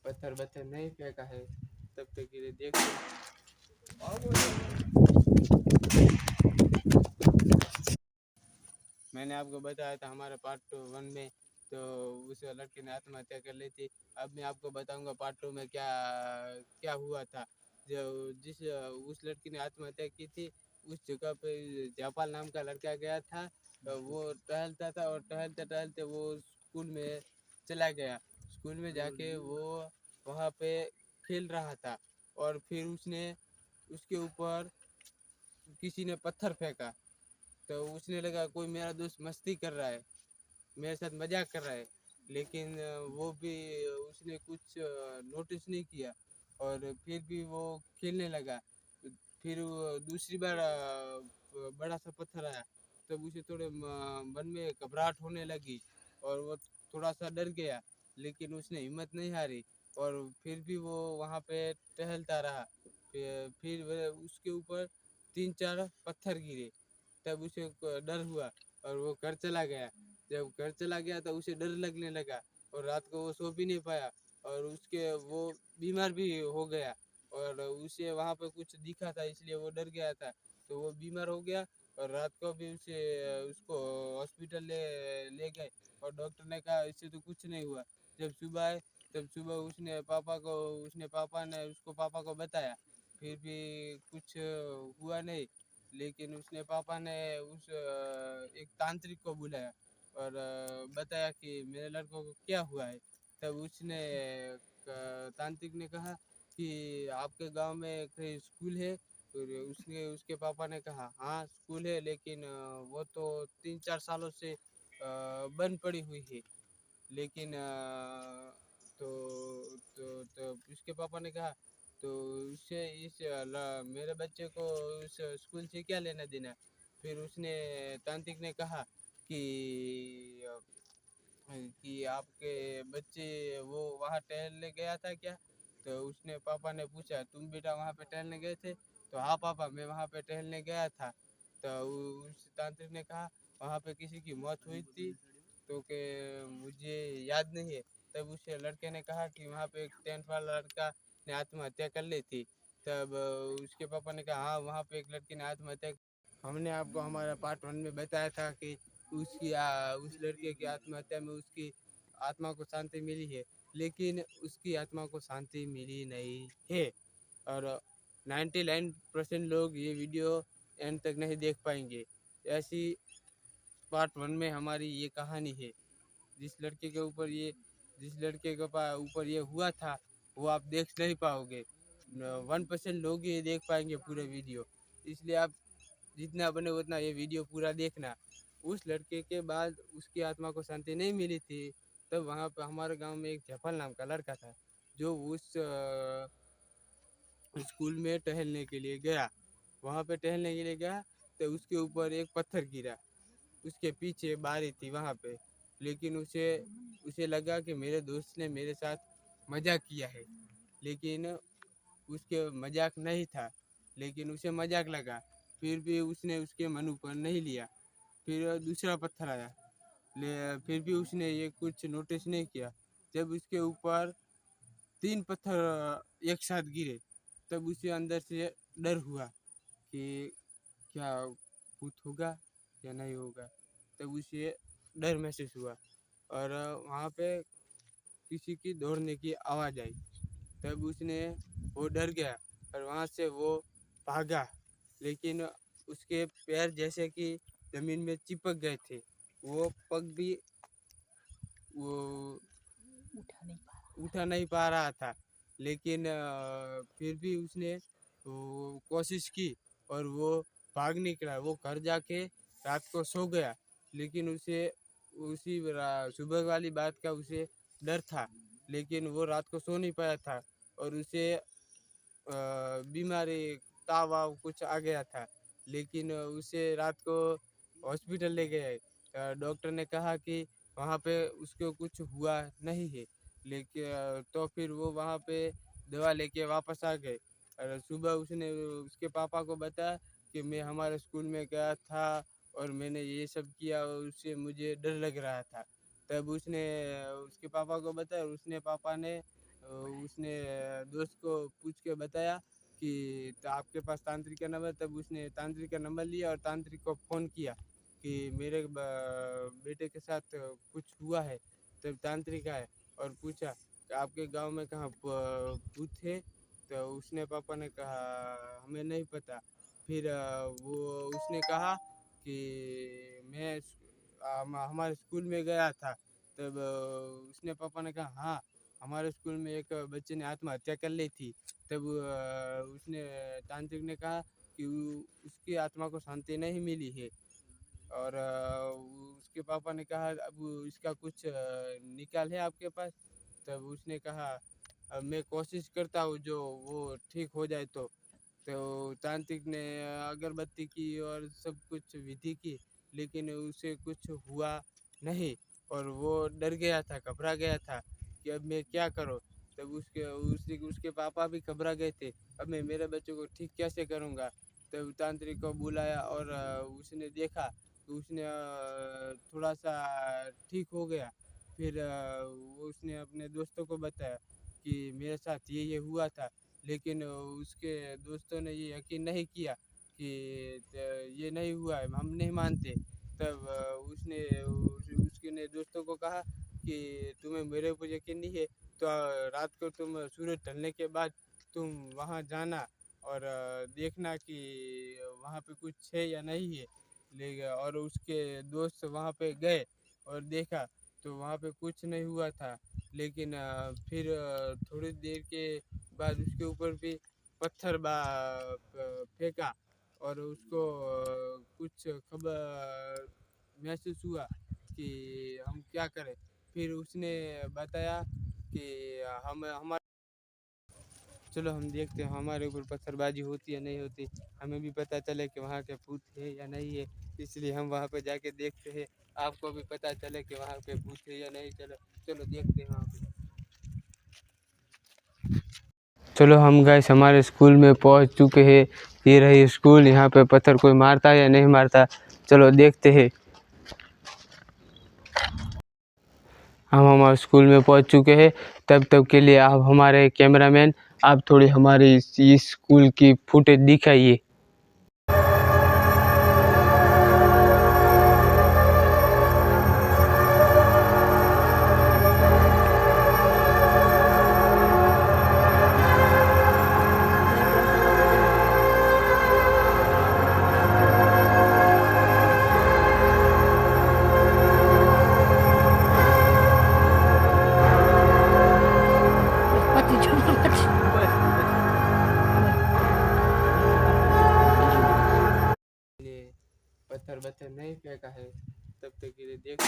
पत्थर वत्थर नहीं फेंका है, तब तक के लिए देखो। मैंने आपको बताया था हमारा पार्ट 1 में, तो उस लड़के ने आत्महत्या कर ली थी। अब मैं आपको बताऊंगा पार्ट 2 में क्या क्या हुआ था। जो जिस उस लड़की ने आत्महत्या की थी, उस जगह पे जयपाल नाम का लड़का गया था। तो वो टहलता था और टहलते टहलते वो स्कूल में चला गया। स्कूल में जाके वो वहाँ पे खेल रहा था और फिर उसने उसके ऊपर किसी ने पत्थर फेंका। तो उसने लगा कोई मेरा दोस्त मस्ती कर रहा है, मेरे साथ मजाक कर रहा है, लेकिन वो भी उसने कुछ नोटिस नहीं किया और फिर भी वो खेलने लगा। फिर वो दूसरी बार बड़ा सा पत्थर आया, तब उसे थोड़े मन में घबराहट होने लगी और वो थोड़ा सा डर गया, लेकिन उसने हिम्मत नहीं हारी और फिर भी वो वहाँ पे टहलता रहा। फिर उसके ऊपर 3-4 पत्थर गिरे, तब उसे डर हुआ और वो घर चला गया। जब घर चला गया तो उसे डर लगने लगा और रात को वो सो भी नहीं पाया और उसके वो बीमार भी हो गया और उसे वहाँ पे कुछ दिखा था इसलिए वो डर गया था, तो वो बीमार हो गया और रात को भी उसको हॉस्पिटल ले गए और डॉक्टर ने कहा इससे तो कुछ नहीं हुआ। जब सुबह आए तब सुबह उसने पापा को बताया, फिर भी कुछ हुआ नहीं। लेकिन उसने पापा ने एक तांत्रिक को बुलाया और बताया कि मेरे लड़कों को क्या हुआ है। तब तांत्रिक ने कहा कि आपके गांव में कहीं स्कूल है। फिर उसके पापा ने कहा हाँ स्कूल है, लेकिन वो तो 3-4 सालों से बंद पड़ी हुई है। लेकिन तो उसके पापा ने कहा तो उससे मेरे बच्चे को उस स्कूल से क्या लेना देना। फिर उसने तांत्रिक ने कहा कि आपके बच्चे वो वहाँ टहलने गया था क्या। तो उसने पापा ने पूछा तुम बेटा वहाँ पे टहलने गए थे। तो हाँ पापा मैं वहाँ पे टहलने गया था। तो उस तांत्रिक ने कहा वहाँ पे किसी की मौत हुई थी, तो के मुझे याद नहीं है। तब उस लड़के ने कहा कि वहाँ पे एक 10th वाला लड़का ने आत्महत्या कर ली थी। तब उसके पापा ने कहा हाँ वहाँ पे एक लड़की ने आत्महत्या। हमने आपको हमारा पार्ट 1 में बताया था कि उस लड़के की आत्महत्या में उसकी आत्मा को शांति मिली है, लेकिन उसकी आत्मा को शांति मिली नहीं है और 99% लोग ये वीडियो एंड तक नहीं देख पाएंगे। ऐसी पार्ट 1 में हमारी ये कहानी है। जिस लड़के के ऊपर ये हुआ था वो आप देख नहीं पाओगे। 1% लोग ये देख पाएंगे पूरे वीडियो, इसलिए आप जितना बने उतना ये वीडियो पूरा देखना। उस लड़के के बाद उसकी आत्मा को शांति नहीं मिली थी, तब वहाँ पर हमारे गांव में एक जफल नाम का लड़का था जो उस स्कूल में टहलने के लिए गया। वहाँ पे टहलने के लिए गया तो उसके ऊपर एक पत्थर गिरा। उसके पीछे बारी थी वहाँ पे, लेकिन उसे उसे लगा कि मेरे दोस्त ने मेरे साथ मजाक किया है, लेकिन उसके मजाक नहीं था, लेकिन उसे मजाक लगा। फिर भी उसने उसके मन ऊपर नहीं लिया। फिर दूसरा पत्थर आया, फिर भी उसने ये कुछ नोटिस नहीं किया। जब उसके ऊपर 3 पत्थर एक साथ गिरे, तब उसे अंदर से डर हुआ कि क्या भूत होगा या नहीं होगा। तब उसे डर महसूस हुआ और वहाँ पे किसी की दौड़ने की आवाज़ आई। तब वो डर गया और वहाँ से वो भागा, लेकिन उसके पैर जैसे कि ज़मीन में चिपक गए थे। वो पग भी वो उठा नहीं पा रहा था, लेकिन फिर भी उसने कोशिश की और वो भाग निकला। वो घर जाके रात को सो गया, लेकिन उसे सुबह वाली बात का उसे डर था, लेकिन वो रात को सो नहीं पाया था और उसे बीमारी ताव वाव कुछ आ गया था। लेकिन उसे रात को हॉस्पिटल ले गए। डॉक्टर ने कहा कि वहाँ पे उसको कुछ हुआ नहीं है, लेकिन तो फिर वो वहाँ पे दवा लेके वापस आ गए और सुबह उसने उसके पापा को बताया कि मैं हमारे स्कूल में गया था और मैंने ये सब किया और उससे मुझे डर लग रहा था। तब उसने उसके पापा को बताया, उसने पापा ने उसने दोस्त को पूछ के बताया कि तो आपके पास तांत्रिक का नंबर, तब उसने तांत्रिक का नंबर लिया और तांत्रिक को फ़ोन किया कि मेरे बेटे के साथ कुछ हुआ है। तब तांत्रिक आए और पूछा कि आपके गांव में कहाँ भूत है। तो उसने पापा ने कहा हमें नहीं पता। फिर वो उसने कहा कि मैं हमारे स्कूल में गया था। तब उसने पापा ने कहा हाँ, हमारे स्कूल में एक बच्चे ने आत्महत्या कर ली थी। तब उसने तांत्रिक ने कहा कि उसकी आत्मा को शांति नहीं मिली है। और उसके पापा ने कहा अब इसका कुछ निकाल है आपके पास। तब उसने कहा अब मैं कोशिश करता हूँ जो वो ठीक हो जाए। तो तांत्रिक ने अगरबत्ती की और सब कुछ विधि की, लेकिन उसे कुछ हुआ नहीं। और वो डर गया था, घबरा गया था कि अब मैं क्या करूँ। तब उसके पापा भी घबरा गए थे, अब मैं मेरे बच्चे को ठीक कैसे करूँगा। तब तांत्रिक को बुलाया और उसने देखा तो उसने थोड़ा सा ठीक हो गया। फिर वो उसने अपने दोस्तों को बताया कि मेरे साथ ये हुआ था। लेकिन उसके दोस्तों ने ये यकीन नहीं किया कि ये नहीं हुआ है, हम नहीं मानते। तब उसके दोस्तों को कहा कि तुम्हें मेरे ऊपर यकीन नहीं है तो रात को तुम सूरज ढलने के बाद तुम वहाँ जाना और देखना कि वहाँ पे कुछ है या नहीं है। ले और उसके दोस्त वहाँ पे गए और देखा तो वहाँ पे कुछ नहीं हुआ था। लेकिन फिर थोड़ी देर के बाद उसके ऊपर भी पत्थर फेंका और उसको कुछ खबर महसूस हुआ कि हम क्या करें। फिर उसने बताया कि हम हमारे चलो हम देखते हैं हमारे ऊपर पत्थरबाजी होती है नहीं होती, हमें भी पता चले कि वहाँ के भूत है या नहीं है। इसलिए हम वहाँ पे जाके देखते हैं, आपको भी पता चले कि वहाँ पे भूत है या नहीं। चलो चलो देखते हैं वहाँ पे। चलो हम गैस हमारे स्कूल में पहुँच चुके हैं। ये रही स्कूल, यहाँ पे पत्थर कोई मारता है या नहीं मारता, चलो देखते हैं। हम हमारे स्कूल में पहुँच चुके हैं। तब तक के लिए आप हमारे कैमरामैन आप थोड़ी हमारी इस स्कूल की फुटेज दिखाइए। पत्थर नहीं फेंका है, तब तक के लिए देखते